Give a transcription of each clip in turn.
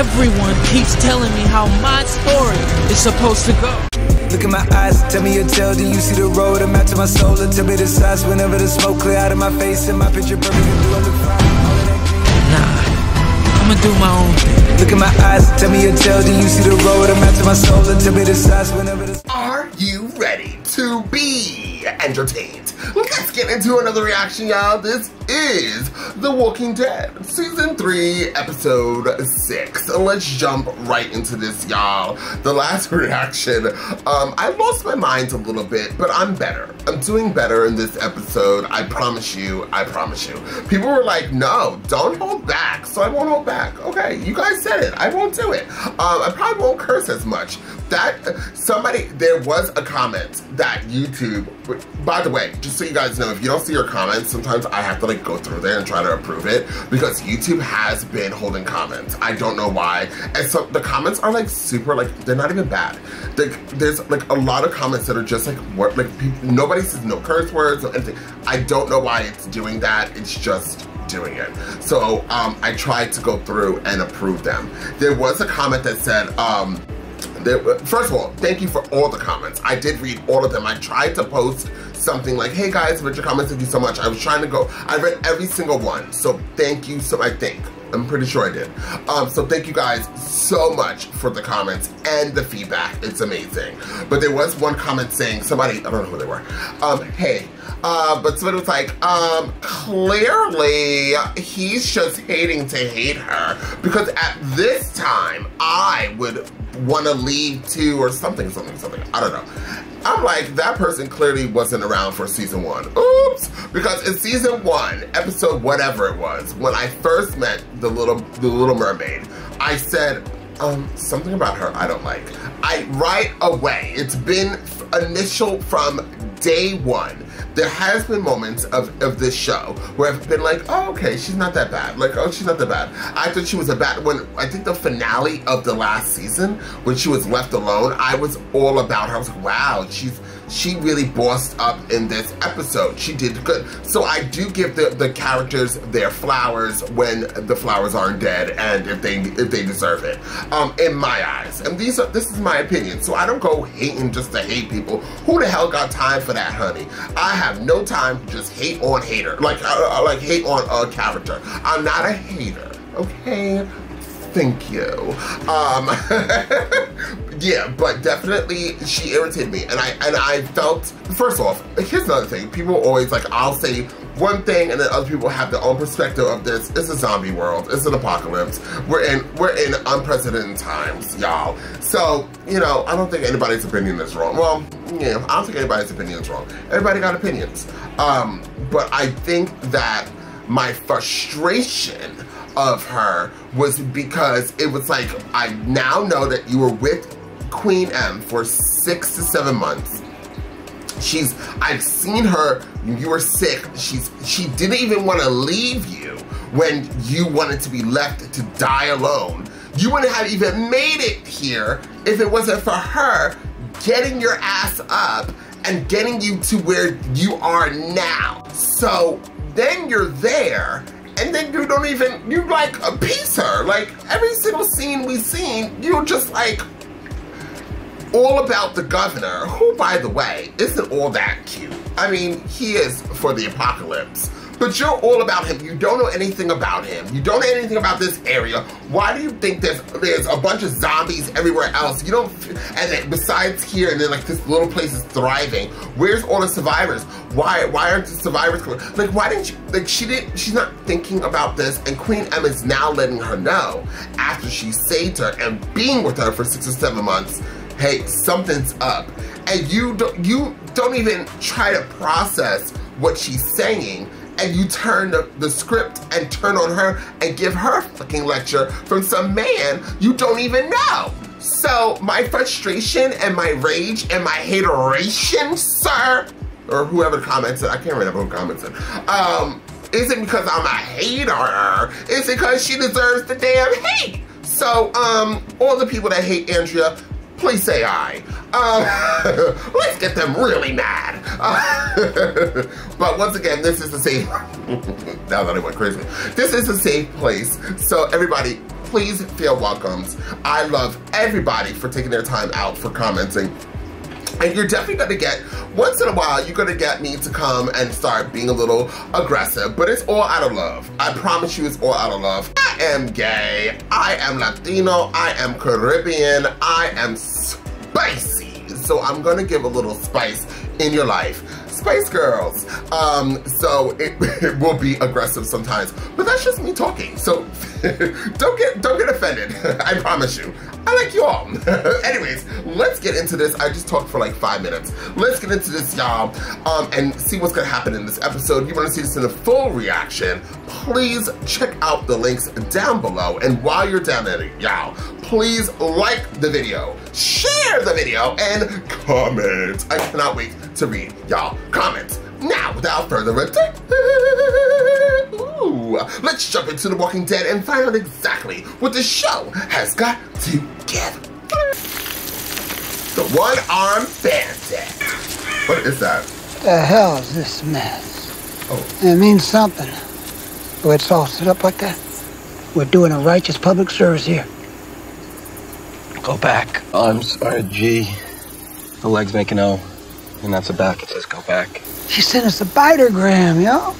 Everyone keeps telling me how my story is supposed to go. Look in my eyes, tell me your tale, do you see the road? I'm out to my soul, and tell me the size whenever the smoke clear out of my face and my picture perfect and do I look fine? Nah, I'ma do my own thing. Look in my eyes, tell me your tale, do you see the road? I'm out to my soul, and tell me the size whenever the... Are you ready to be entertained? Let's get into another reaction, y'all. This is The Walking Dead, Season 3, Episode 6. Let's jump right into this, y'all. The last reaction, I lost my mind a little bit, but I'm better. I'm doing better in this episode. I promise you, I promise you. People were like, no, don't hold back, so I won't hold back. Okay, you guys said it. I won't do it. I probably won't curse as much. There was a comment that YouTube, by the way, just so you guys know, if you don't see your comments, sometimes I have to like go through there and try to approve it because YouTube has been holding comments. I don't know why. And so the comments are like super, like, they're not even bad. There's like a lot of comments that are just like, what, like nobody says no curse words or anything. I don't know why it's doing that. It's just doing it. So I tried to go through and approve them. There was a comment that said, first of all, thank you for all the comments. I did read all of them. I tried to post something like, hey guys, read your comments, thank you so much. I was trying to go, I read every single one. So thank you, I'm pretty sure I did. So thank you guys so much for the comments and the feedback. It's amazing. But there was one comment saying, somebody, I don't know who they were, hey, but somebody was like, clearly he's just hating to hate her because at this time I would want to leave too or something. I don't know. I'm like, that person clearly wasn't around for season 1. Oops! Because in season 1, episode whatever it was, when I first met the little mermaid, I said, something about her I don't like. Right away, it's been initial from day 1. There has been moments of this show where I've been like, oh, okay, she's not that bad. Like, oh, she's not that bad. I thought she was a bad one. I think the finale of the last season, when she was left alone, I was all about her. I was like, wow, she really bossed up in this episode. She did good. So I do give the characters their flowers when the flowers aren't dead and if they deserve it, in my eyes. And this is my opinion. So I don't go hating just to hate people. Who the hell got time for that, honey? I have no time to just hate on hater. Like hate on a character. I'm not a hater, okay? Thank you. Yeah, but definitely she irritated me, and I felt, first off, here's another thing. People always like, I'll say one thing and then other people have their own perspective of this. It's a zombie world, it's an apocalypse. We're in unprecedented times, y'all. So, you know, I don't think anybody's opinion is wrong. Well, yeah, I don't think anybody's opinion is wrong. Everybody got opinions. But I think that my frustration of her was because it was like, I now know that you were with Queen M for 6 to 7 months. I've seen her, you were sick, she didn't even want to leave you when you wanted to be left to die alone. You wouldn't have even made it here if it wasn't for her getting your ass up and getting you to where you are now. So then you're there, and then you don't even, you like appease her. Like every single scene we've seen, you're just like all about the governor, who by the way, isn't all that cute. I mean, he is for the apocalypse, but you're all about him. You don't know anything about him. You don't know anything about this area. Why do you think there's a bunch of zombies everywhere else? You don't, and then besides here, and then like this little place is thriving. Where's all the survivors? Why aren't the survivors coming? Like, why didn't you, like she's not thinking about this, and Queen M is now letting her know after she saved her and being with her for 6 or 7 months, hey, something's up. And you don't even try to process what she's saying, and you turn the script and turn on her and give her a fucking lecture from some man you don't even know. So my frustration and my rage and my hateration, sir, or whoever commented, I can't remember who commented, isn't because I'm a hater, it's because she deserves the damn hate. So all the people that hate Andrea, please say aye. Let's get them really mad. But once again, this is a safe, now that I went crazy. This is a safe place. So everybody, please feel welcomed. I love everybody for taking their time out for commenting. And you're definitely gonna get, once in a while, you're gonna get me to come and start being a little aggressive, but it's all out of love. I promise you it's all out of love. I am gay, I am Latino, I am Caribbean, I am spicy. So I'm gonna give a little spice in your life. Spice Girls. So it will be aggressive sometimes, but that's just me talking. So don't get offended. I promise you. I like you all. Anyways, let's get into this. I just talked for like 5 minutes. Let's get into this, y'all, and see what's gonna happen in this episode. You wanna see this in a full reaction, please check out the links down below. And while you're down there, y'all, please like the video, share the video, and comment. I cannot wait to read y'all comments. Now, without further ado, let's jump into The Walking Dead and find out exactly what the show has got to give. The one-armed bandit. What is that? The hell is this mess? Oh. It means something. Oh, it's all set up like that? We're doing a righteous public service here. Go back. I'm sorry, G. The leg's making O. And that's a back. It says go back. She sent us a bitergram, yo.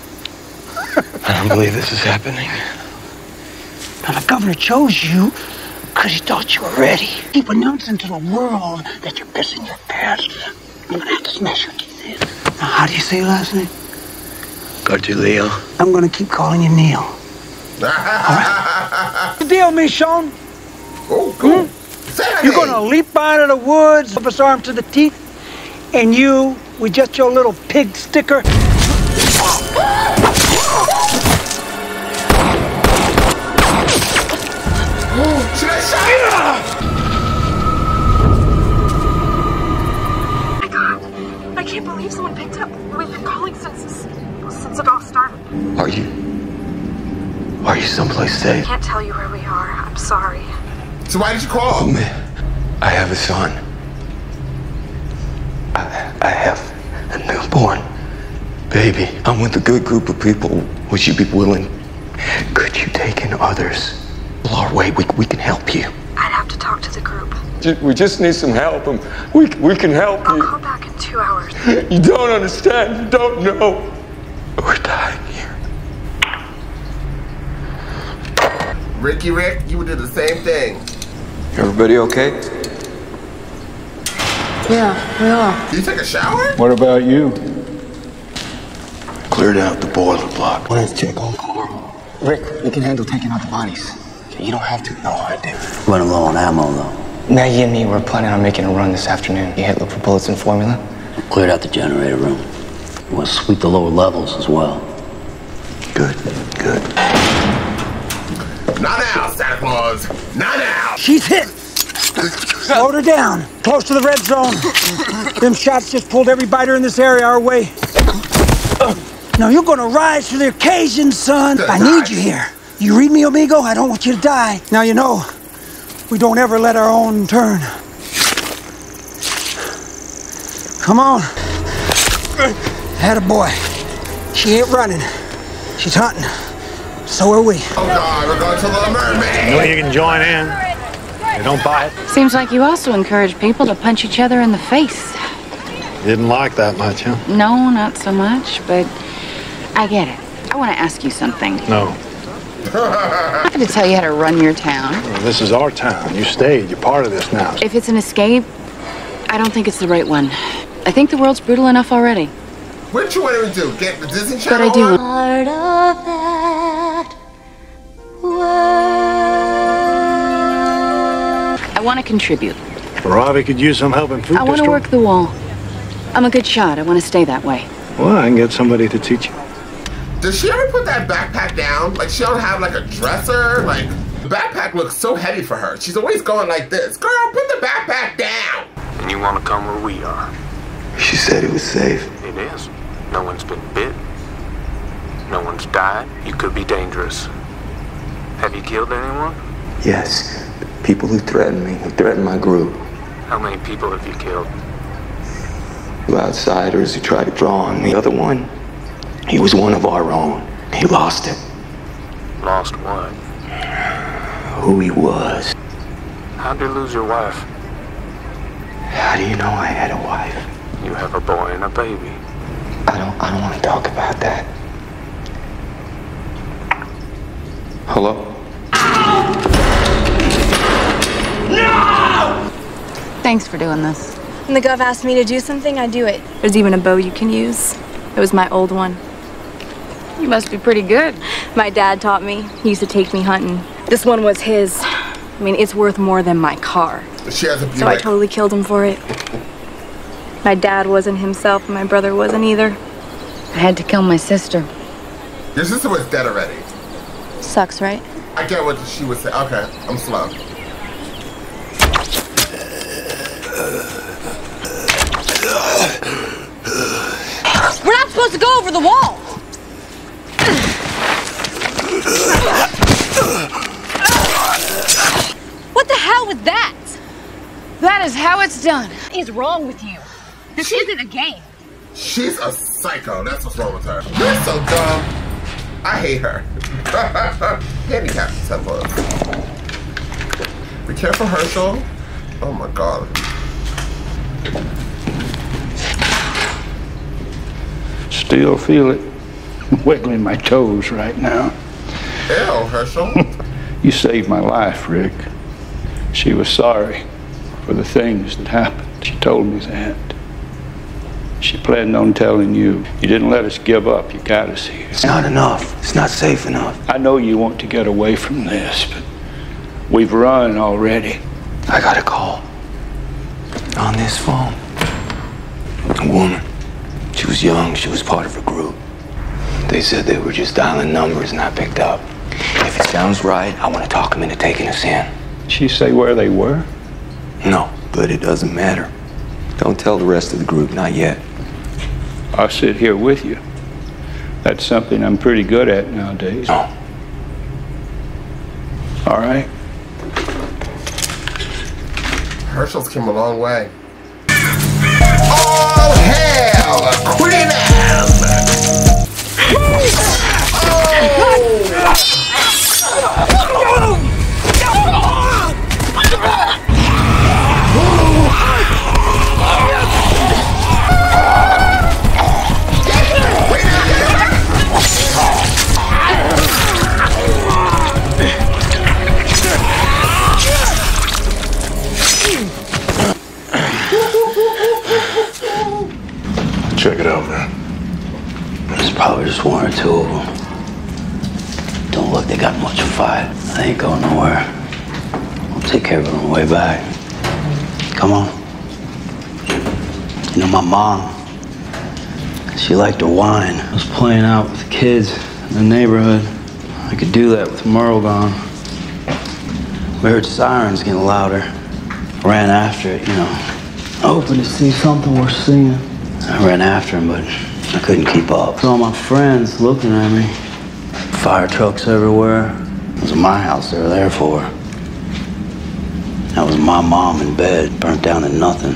I don't believe this is happening. Now, the governor chose you because he thought you were ready. Keep announcing to the world that you're pissing your pants. I'm gonna have to smash your teeth in. Now, how do you say your last name? Gartuleo. I'm gonna keep calling you Neil. All right? The deal, Michonne? Oh, cool. You're gonna leap out of the woods, up his arm to the teeth, and you, with just your little pig sticker. Should I shot Oh my God, I can't believe someone picked up. We've been calling since it all started. Are you someplace safe? I can't tell you where we are. I'm sorry. So why did you call? Oh, man. I have a son. I have a newborn baby. I'm with a good group of people. Would you be willing? Could you take in others? Our way, we can help you. I'd have to talk to the group. We just need some help, and we can help I'll you. call back in 2 hours. You don't understand. You don't know. We're dying here. Rick, you would do the same thing. Everybody okay? Yeah, we are. Did you take a shower? What about you? Cleared out the boiler block. Let's check on Carl. Rick, you can handle taking out the bodies. You don't have to. No, I do. Running low on ammo, though. Maggie and me were planning on making a run this afternoon. You hit look for bullets and formula? Cleared out the generator room. You want to sweep the lower levels as well. Good. Not now, Santa Claus. Not now. She's hit. Slow her down. Close to the red zone. Them shots just pulled every biter in this area our way. Now you're gonna rise to the occasion, son. I need you here. You read me, amigo? I don't want you to die. Now you know, we don't ever let our own turn. Come on. Attaboy. She ain't running. She's hunting. So are we. Oh God, we're going to the mermaid. You know you can join in. They don't bite. Seems like you also encourage people to punch each other in the face. Didn't like that much, huh? No, not so much, but I get it. I want to ask you something. No. I'm not going to tell you how to run your town. Well, this is our town. You stayed. You're part of this now. If it's an escape, I don't think it's the right one. I think the world's brutal enough already. What you want to do? Get the Disney But Channel I do. on? Part of that world. I want to contribute. Ravi could use some help in food I want to work the wall. I'm a good shot. I want to stay that way. Well, I can get somebody to teach you. Does she ever put that backpack down? Like she don't have like a dresser? Like the backpack looks so heavy for her. She's always going like this. Girl, put the backpack down. And you want to come where we are? She said it was safe. It is. No one's been bit. No one's died. You could be dangerous. Have you killed anyone? Yes. People who threatened me, who threatened my group. How many people have you killed? Two outsiders who tried to draw on me. The other one, he was one of our own. He lost it. Lost what? who he was. How'd you lose your wife? How do you know I had a wife? You have a boy and a baby. I don't want to talk about that. Hello? No! Thanks for doing this. When the gov asked me to do something, I do it. There's even a bow you can use. It was my old one. You must be pretty good. My dad taught me. He used to take me hunting. This one was his. I mean, it's worth more than my car. She has a Buick. So I totally killed him for it. My dad wasn't himself, and my brother wasn't either. I had to kill my sister. Your sister was dead already. Sucks, right? I get what she was saying. Okay, I'm slow. We're not supposed to go over the wall! What the hell was that? That is how it's done. What is wrong with you? This isn't a game. She's a psycho. That's what's wrong with her. You're so dumb. I hate her. Handicap temples. Be careful, Herschel. Oh my god. Still feel it wiggling my toes right now. Ew, Herschel. You saved my life, Rick. She was sorry for the things that happened. She told me that. She planned on telling you. You didn't let us give up. You got us here. It's not enough. It's not safe enough. I know you want to get away from this, but we've run already. I got a call on this phone. A woman. She was young. She was part of a group. They said they were just dialing numbers and I picked up. If it sounds right, I want to talk them into taking us in. She say where they were? No, but it doesn't matter. Don't tell the rest of the group, not yet. I'll sit here with you. That's something I'm pretty good at nowadays. No. All right. Herschel's come a long way. Oh, hell! Queen Anne! Check it out, man. There's probably just one or two of them. Don't look, they got much to fight. They ain't going nowhere. We'll take care of it on the way back. Come on. You know, my mom, she liked to whine. I was playing out with the kids in the neighborhood. I could do that with Merle gone. We heard sirens getting louder. Ran after it, you know, hoping to see something worth seeing. I ran after him, but I couldn't keep up. Saw my friends looking at me. Fire trucks everywhere. It was my house they were there for. That was my mom in bed, burnt down to nothing.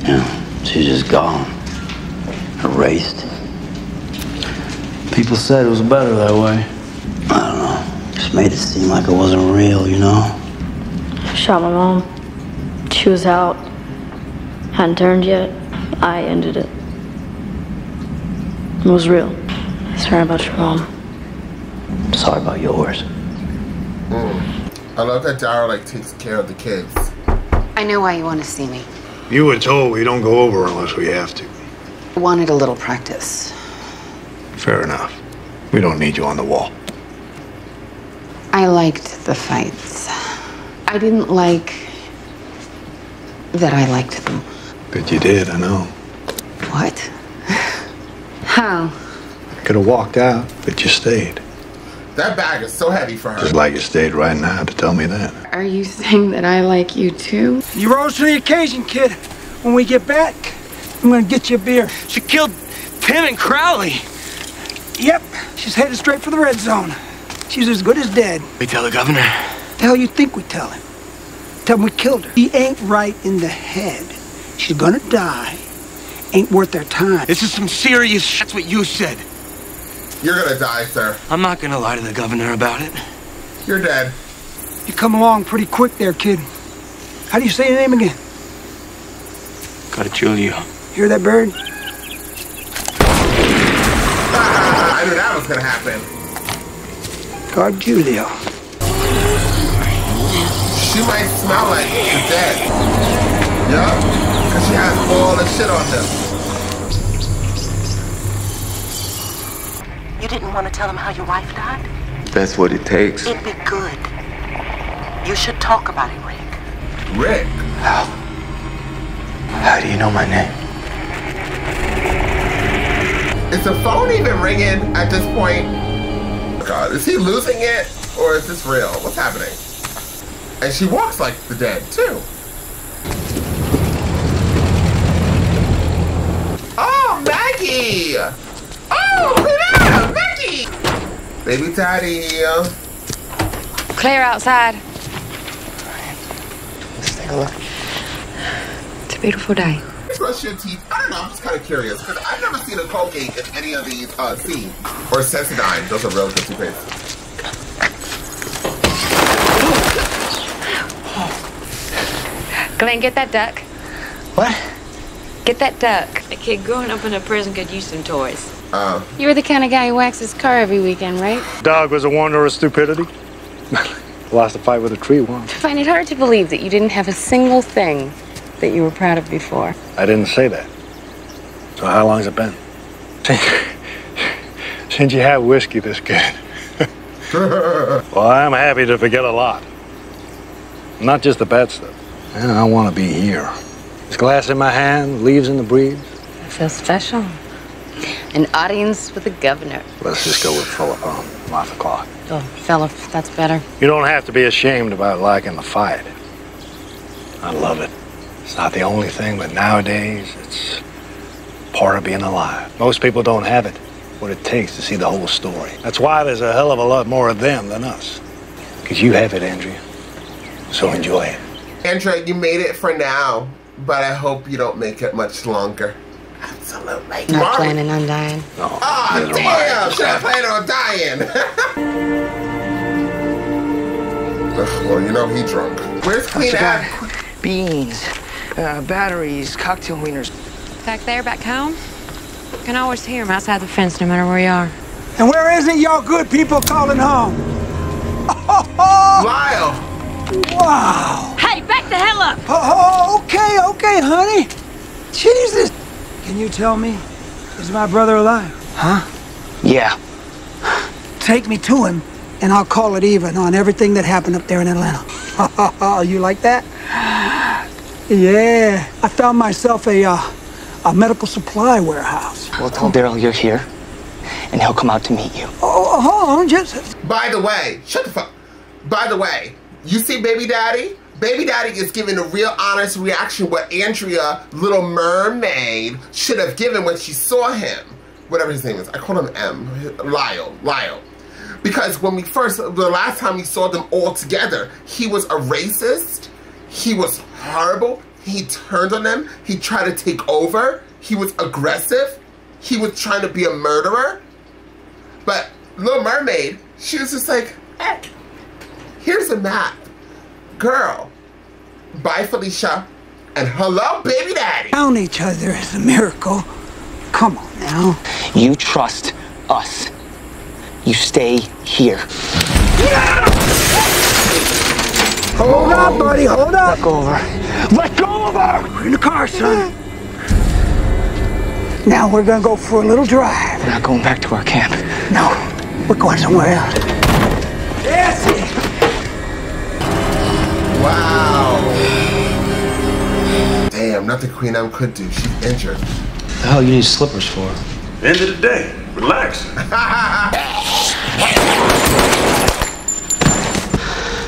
Yeah, she's just gone. Erased. People said it was better that way. I don't know. Just made it seem like it wasn't real, you know? Shot my mom. She was out. Hadn't turned yet. I ended it. It was real. Sorry about your mom. Sorry about yours. I love that Daryl like takes care of the kids. I know why you want to see me. You were told we don't go over unless we have to. I wanted a little practice. Fair enough. We don't need you on the wall. I liked the fights. I didn't like that I liked them. But you did, I know. What? How? Could have walked out, but you stayed. That bag is so heavy for her. Just like you stayed right now to tell me that. Are you saying that I like you too? You rose to the occasion, kid. When we get back, I'm gonna get you a beer. She killed Tim and Crowley. Yep, she's headed straight for the red zone. She's as good as dead. We tell the governor. The hell you think we tell him? Tell him we killed her. He ain't right in the head. She's gonna die. Ain't worth their time. This is some serious shit. That's what you said. You're gonna die, sir. I'm not gonna lie to the governor about it. You're dead. You come along pretty quick there, kid. How do you say your name again? Julio. Hear that bird? I knew that was gonna happen. Julio. She might smell like the dead. Yup. Because she has all the shit on them. You didn't want to tell him how your wife died? That's what it takes. It'd be good. You should talk about it, Rick. Rick? How do you know my name? Is the phone even ringing at this point? Oh God, is he losing it? Or is this real? What's happening? And she walks like the dead, too. Oh, Maggie! Oh, yeah, Maggie! Baby daddy. Clear outside. Let's take a look. It's a beautiful day. Brush your teeth. I don't know, I'm just kind of curious because I've never seen a Colgate in any of these scenes. Or Sensodyne. Those are real good toothpaste. Glenn, get that duck. What? Get that duck. A kid growing up in a prison could use some toys. You're the kind of guy who waxes his car every weekend, right? Dog was a wonder of stupidity. Lost a fight with a tree once. I find it hard to believe that you didn't have a single thing that you were proud of before. I didn't say that. So how long's it been? Since you had whiskey this good. Well, I'm happy to forget a lot. Not just the bad stuff. And I want to be here. This glass in my hand, leaves in the breeze. I feel special. An audience with the governor. Let's just go with Philip on Martha Clark. Oh, Philip, that's better. You don't have to be ashamed about liking the fight. I love it. It's not the only thing, but nowadays, it's part of being alive. Most people don't have it, what it takes to see the whole story. That's why there's a hell of a lot more of them than us. Because you have it, Andrea. So enjoy it. Andrea, you made it for now, but I hope you don't make it much longer. Absolutely. Not planning on dying. No. Oh, damn! Should I plan on dying? Well, you know he drunk. Where's Queen Ab? Beans, batteries, cocktail wieners. Back there, back home? You can always hear him outside the fence no matter where you are. And where is it y'all good people calling home? Lyle! Wow! Hey, back the hell up! Okay, honey. Jesus. Can you tell me, is my brother alive? Huh? Yeah. Take me to him, and I'll call it even on everything that happened up there in Atlanta. You like that? Yeah. I found myself a medical supply warehouse. Well, tell Daryl you're here, and he'll come out to meet you. Oh, hold on, just... By the way, shut the fuck. By the way, you see Baby Daddy? Baby Daddy is giving a real honest reaction what Andrea, Little Mermaid, should have given when she saw him. Whatever his name is. I call him M. Lyle. Because when the last time we saw them all together, he was a racist. He was horrible. He turned on them. He tried to take over. He was aggressive. He was trying to be a murderer. But Little Mermaid, she was just like, hey, here's a map. Girl, bye Felicia, and hello Baby Daddy. Found each other is a miracle. Come on now. You trust us. You stay here. Hold up, buddy, hold up. Let go of her. Let go of her! We're in the car, son. Now we're gonna go for a little drive. We're not going back to our camp. No, we're going somewhere else. Yes. Wow. Damn, nothing Queen M could do. She's injured. The hell you need slippers for? End of the day. Relax.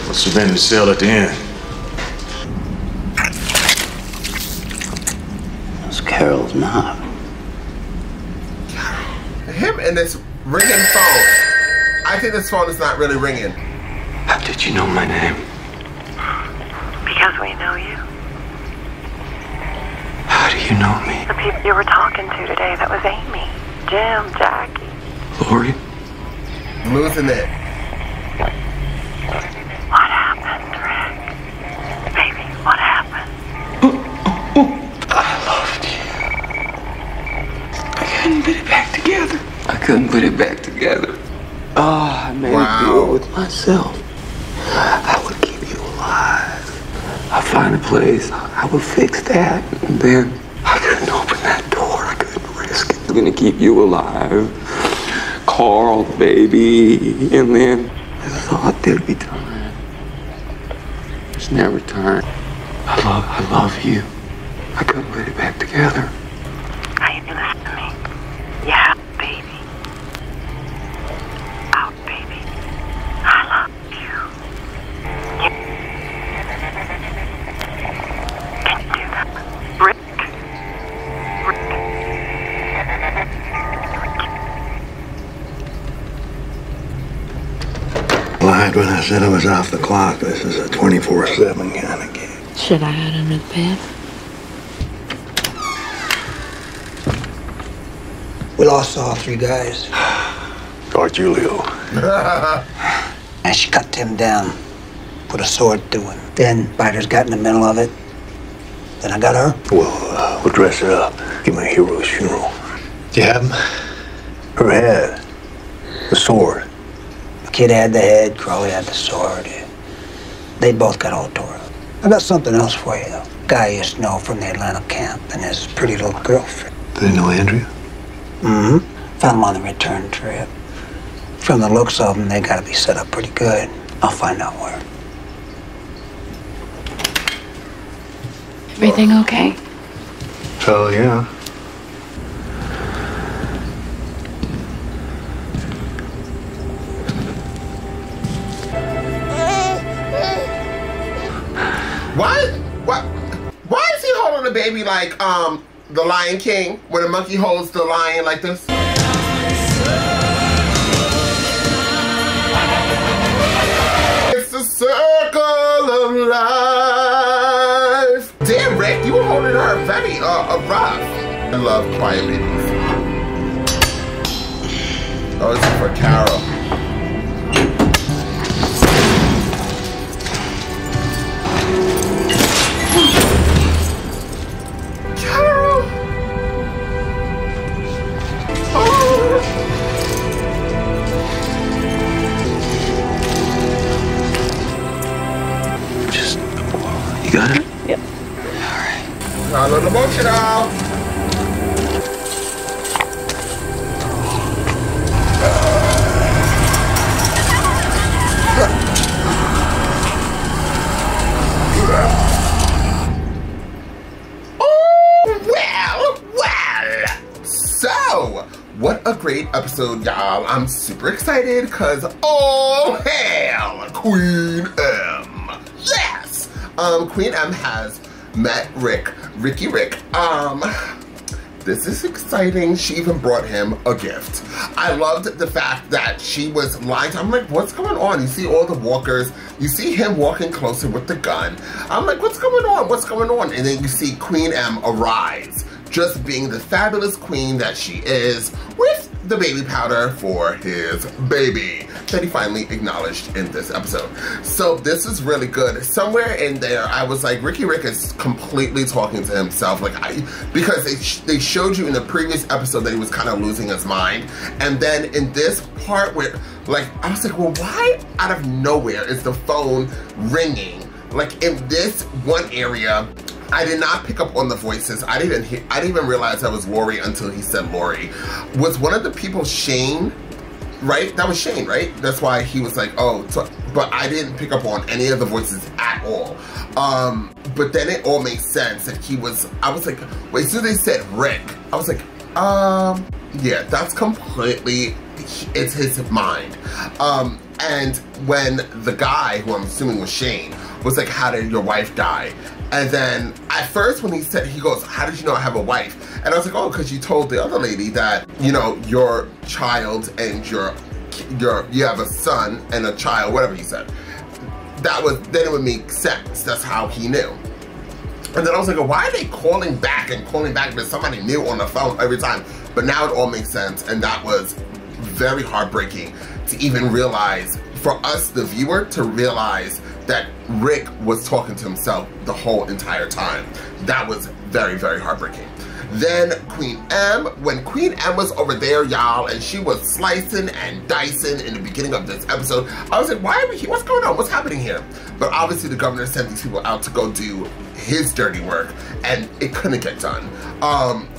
What's the vendor sale at the end? That's Carol's knob. Him and this ringing phone. I think this phone is not really ringing. How did you know my name? Because we know you. How do you know me? The people you were talking to today, that was Amy, Jim, Jackie. Lori? Losing it. couldn't put it back together. Oh, I made a deal with myself. I would keep you alive. I'd find a place, I would fix that, and then I couldn't open that door. I couldn't risk it. I'm gonna keep you alive. Carl, baby, and then I thought there'd be time. There's never time. I love you. I couldn't put it back together. Are you listening to me? Yeah, baby. Out, baby. I love you. Can you do that? Rick? Lied when I said I was off the clock. This is a 24/7 kind of gig. Should I add under the bed? We lost all 3 guys. Art Julio. And she cut Tim down, put a sword through him. Then Biters got in the middle of it. Then I got her. Well, we'll dress her up. Give me a hero's funeral. Do you have him? Her head. The sword. The kid had the head, Crawley had the sword. They both got all tore up. I got something else for you, though. Guy I used to know from the Atlanta camp and his pretty little girlfriend. Do they know Andrea? Mm-hmm. Found them on the return trip. From the looks of them, they gotta be set up pretty good. I'll find out where. Everything okay? Hell yeah. What? Why is he holding the baby like, the Lion King, when a monkey holds the lion like this? It's the circle of life. Damn, Rick, you were holding her very, rough. I love quiet babies. Oh, this is for Carol. You got it? Yep. Alright. Not a little emotional. Well. So, what a great episode, y'all. I'm super excited because all hail Queen M. Yes! Queen M has met Ricky Rick. This is exciting. She even brought him a gift. I loved the fact that she was lying. I'm like, what's going on? You see all the walkers. You see him walking closer with the gun. I'm like, what's going on? What's going on? And then you see Queen M arise, just being the fabulous queen that she is, with the baby powder for his baby that he finally acknowledged in this episode. So this is really good. Somewhere in there, I was like, Ricky Rick is completely talking to himself, because they showed you in the previous episode that he was kind of losing his mind, and then in this part where, I was like, well, why out of nowhere is the phone ringing? Like in this one area, I did not pick up on the voices. I didn't even realize that was Lori until he said Lori. Was one of the people Shane? Right? That was Shane, right? That's why he was like, oh, but I didn't pick up on any of the voices at all. But then it all made sense that I was like, wait, so they said Rick. I was like, yeah, that's completely, it's his mind. And when the guy, who I'm assuming was Shane, was like, how did your wife die? And then at first when he goes, how did you know I have a wife? And I was like, oh, because you told the other lady that, you know, your child and you have a son and a child, whatever he said. Then it would make sense. That's how he knew. And then I was like, why are they calling back because somebody knew on the phone every time? But now it all makes sense, and that was very heartbreaking to even realize, for us, the viewer, to realize that Rick was talking to himself the whole entire time. That was very, very heartbreaking. Then Queen M, when Queen M was over there, y'all, and she was slicing and dicing in the beginning of this episode, I was like, why are we here? What's going on? What's happening here? But obviously the governor sent these people out to go do his dirty work, and it couldn't get done.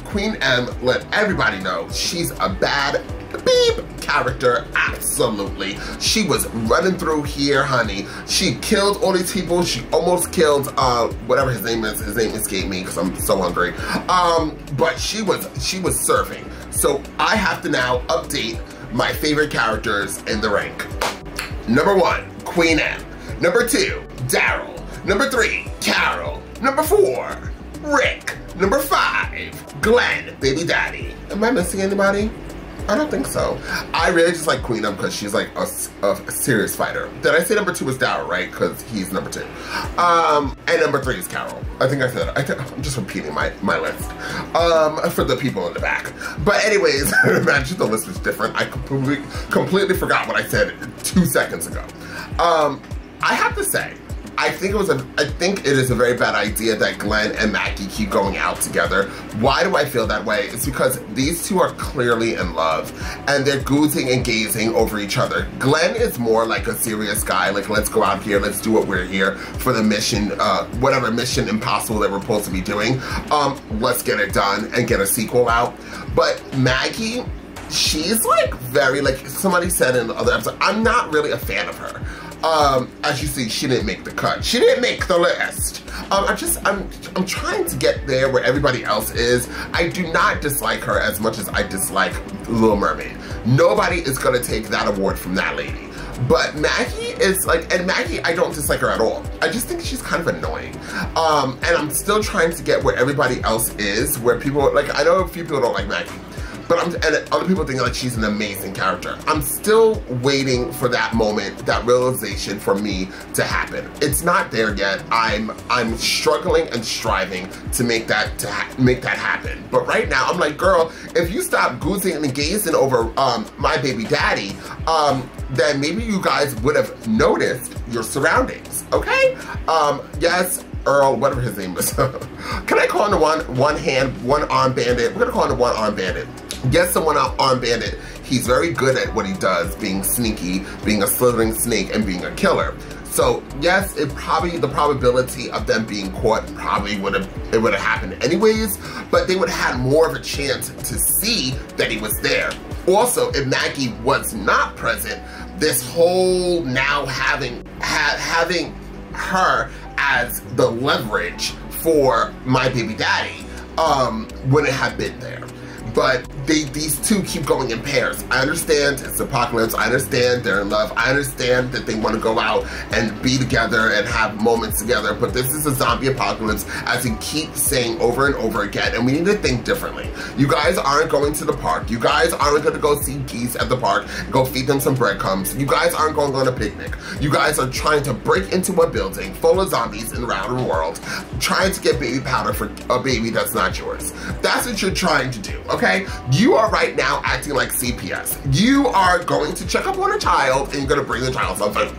Queen M let everybody know she's a bad beep character, absolutely. She was running through here, honey. She killed all these people. She almost killed whatever his name is. His name escaped me because I'm so hungry. But she was surfing. So I have to now update my favorite characters in the rank. Number 1, Queen M. Number 2, Daryl. Number 3, Carol. Number 4, Rick. Number 5, Glenn, baby daddy. Am I missing anybody? I don't think so. I really just like Queen M because she's like a serious fighter. Did I say number 2 was Daryl, right? Because he's number 2. And number 3 is Carol. I think I said it. I'm just repeating my list for the people in the back. But anyways, imagine the list was different. I completely forgot what I said 2 seconds ago. I have to say, I think it is a very bad idea that Glenn and Maggie keep going out together. Why do I feel that way? It's because these two are clearly in love and they're goozing and gazing over each other. Glenn is more like a serious guy, like let's go out here, let's do what we're here for the mission, whatever mission impossible that we're supposed to be doing. Let's get it done and get a sequel out. But Maggie, she's like very, like somebody said in the other episode, I'm not really a fan of her. As you see, she didn't make the cut. She didn't make the list. I'm trying to get there where everybody else is. I do not dislike her as much as I dislike Little Mermaid. Nobody is gonna take that award from that lady. But Maggie is like, and Maggie, I don't dislike her at all. I just think she's kind of annoying. And I'm still trying to get where everybody else is, where people, like, I know a few people don't like Maggie. But and other people think like she's an amazing character. I'm still waiting for that moment, that realization for me to happen. It's not there yet. I'm struggling and striving to make that happen. But right now, I'm like, girl, if you stop goozing and gazing over my baby daddy, then maybe you guys would have noticed your surroundings. Okay? Yes. Earl, whatever his name is. Can I call him the one-arm bandit? We're gonna call him the one-arm bandit. Get someone on bandit. He's very good at what he does, being sneaky, being a slithering snake, and being a killer. So yes, the probability of them being caught probably would have happened anyways, but they would have had more of a chance to see that he was there. Also, if Maggie was not present, this whole now having her as the leverage for my baby daddy wouldn't have been there. But these two keep going in pairs. I understand it's apocalypse. I understand they're in love. I understand that they want to go out and be together and have moments together. But this is a zombie apocalypse, as he keeps saying over and over again. And we need to think differently. You guys aren't going to the park. You guys aren't going to go see geese at the park and go feed them some breadcrumbs. You guys aren't going on a picnic. You guys are trying to break into a building full of zombies in the outer world, trying to get baby powder for a baby that's not yours. That's what you're trying to do, okay? You are right now acting like CPS. You are going to check up on a child and you're gonna bring the child some food.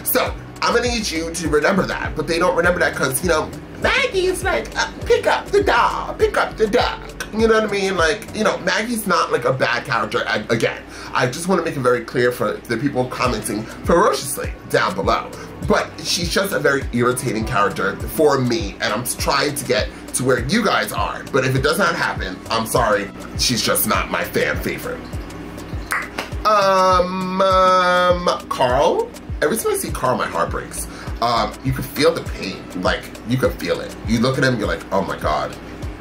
So I'm gonna need you to remember that, but they don't remember that because, you know, Maggie's like, pick up the dog, pick up the duck. You know what I mean? Like, you know, Maggie's not like a bad character. Again, I just want to make it very clear for the people commenting ferociously down below. But she's just a very irritating character for me, and I'm trying to get to where you guys are. But if it does not happen, I'm sorry, she's just not my fan favorite. Carl? Every time I see Carl, my heart breaks. You can feel the pain, like, you can feel it. You look at him, you're like, oh my God,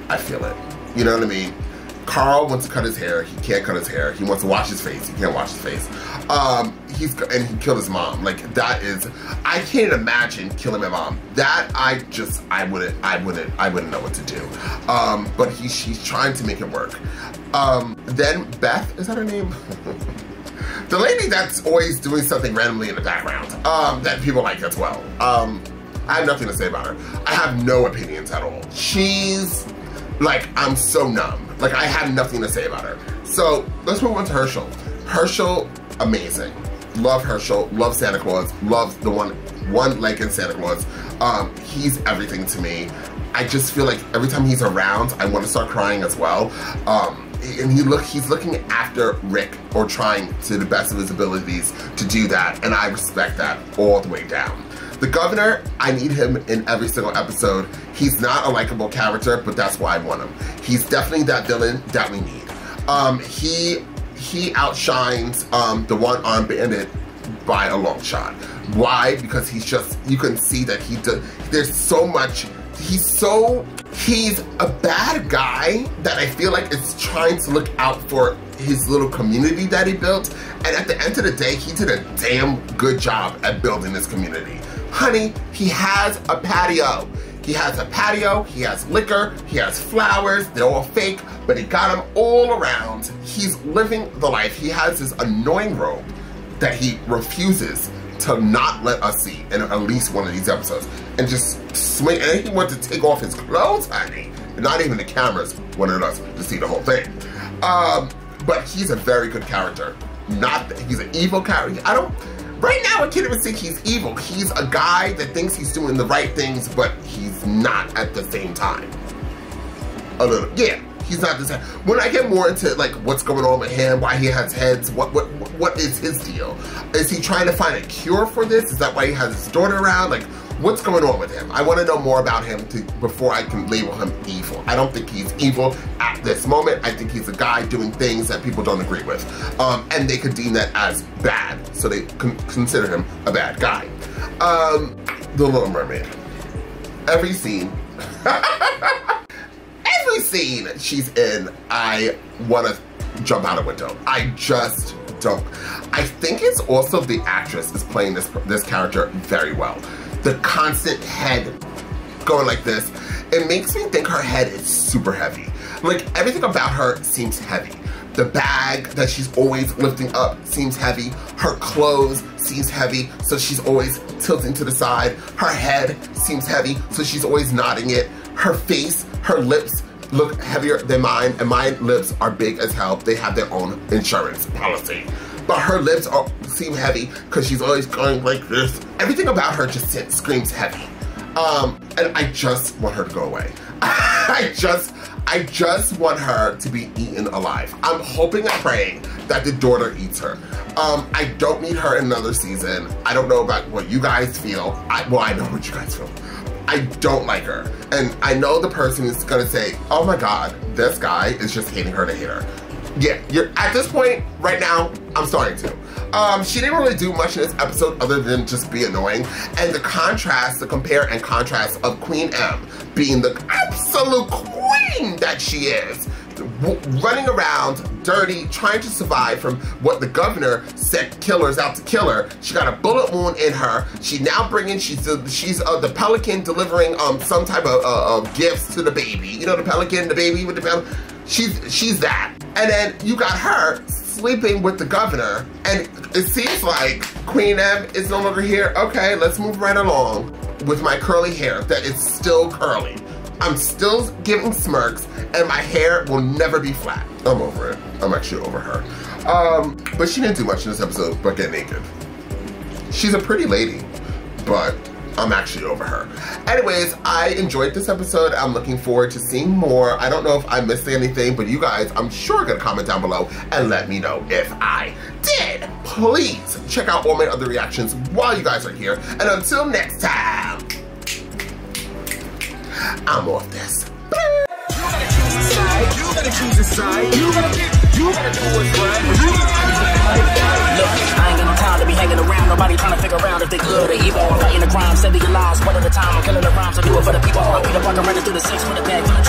I feel it. You know what I mean? Carl wants to cut his hair, he can't cut his hair. He wants to wash his face, he can't wash his face. And he killed his mom. Like, that is, I can't imagine killing my mom. That I wouldn't know what to do. But she's trying to make it work. Then Beth, is that her name? The lady that's always doing something randomly in the background, that people like as well. I have nothing to say about her. I have no opinions at all. She's, like, I'm so numb. Like, I have nothing to say about her. So, let's move on to Herschel. Herschel, amazing. Love Herschel, love Santa Claus, love the one one leg in Santa Claus. He's everything to me. I just feel like every time he's around, I want to start crying as well. And he's looking after Rick, or trying to the best of his abilities to do that, and I respect that all the way down. The governor, I need him in every single episode. He's not a likable character, but that's why I want him. He's definitely that villain that we need. He outshines the one-armed bandit by a long shot. Why? Because he's just, you can see that there's so much, he's a bad guy that I feel like is trying to look out for his little community that he built, and at the end of the day, he did a damn good job at building this community. Honey, he has a patio. He has a patio, he has liquor, he has flowers, they're all fake, but he got them all around. He's living the life. He has this annoying robe that he refuses to not let us see in at least one of these episodes. And just swing, and he wants to take off his clothes, honey. Not even the cameras wanted us to see the whole thing. But he's a very good character. He's an evil character. Right now I can't even think he's evil. He's a guy that thinks he's doing the right things, but he's not at the same time. A little, yeah, he's not the same. When I get more into like what's going on with him, why he has heads, what is his deal? Is he trying to find a cure for this? Is that why he has his daughter around? Like, what's going on with him? I want to know more about him before I can label him evil. I don't think he's evil at this moment. I think he's a guy doing things that people don't agree with. And they could deem that as bad. So they consider him a bad guy. The Little Mermaid. Every scene she's in, I want to jump out a window. I just don't. I think it's also the actress is playing this character very well. The constant head going like this, it makes me think her head is super heavy. Like, everything about her seems heavy. The bag that she's always lifting up seems heavy. Her clothes seems heavy, so she's always tilting to the side. Her head seems heavy, so she's always nodding it. Her face, her lips look heavier than mine, and my lips are big as hell. They have their own insurance policy. But her lips seem heavy because she's always going like this. Everything about her just screams heavy. And I just want her to go away. I just want her to be eaten alive. I'm hoping and praying that the daughter eats her. I don't need her in another season. I don't know about what you guys feel. Well, I know what you guys feel. I don't like her. And I know the person is gonna say, oh my God, this guy is just hating her to hate her. Yeah, you're at this point right now, I'm starting to. She didn't really do much in this episode other than just be annoying. And the contrast, the compare and contrast of Queen M being the absolute queen that she is, running around dirty, trying to survive from what the governor sent killers out to kill her. She got a bullet wound in her. She's now bringing, she's the pelican delivering some type of gifts to the baby. You know, the pelican, the baby with the pelican. She's that. And then you got her sleeping with the governor, and it seems like Queen M is no longer here. Okay, let's move right along with my curly hair that is still curly. I'm still giving smirks, and my hair will never be flat. I'm over it. I'm actually over her. But she didn't do much in this episode but get naked. She's a pretty lady, but I'm actually over her. Anyways, I enjoyed this episode. I'm looking forward to seeing more. I don't know if I missed anything, but you guys, I'm sure, gonna comment down below and let me know if I did. Please check out all my other reactions while you guys are here. And until next time, I'm off this. You gotta choose a side. You gotta do what's right. Look, I ain't got no time to be hanging around. Nobody trying to figure out if they good or evil. I'm fighting the crime, saving your lives one at a time. I'm killing the rhymes. I do it for the people. I'm Peter Parker running through the six with a bag full of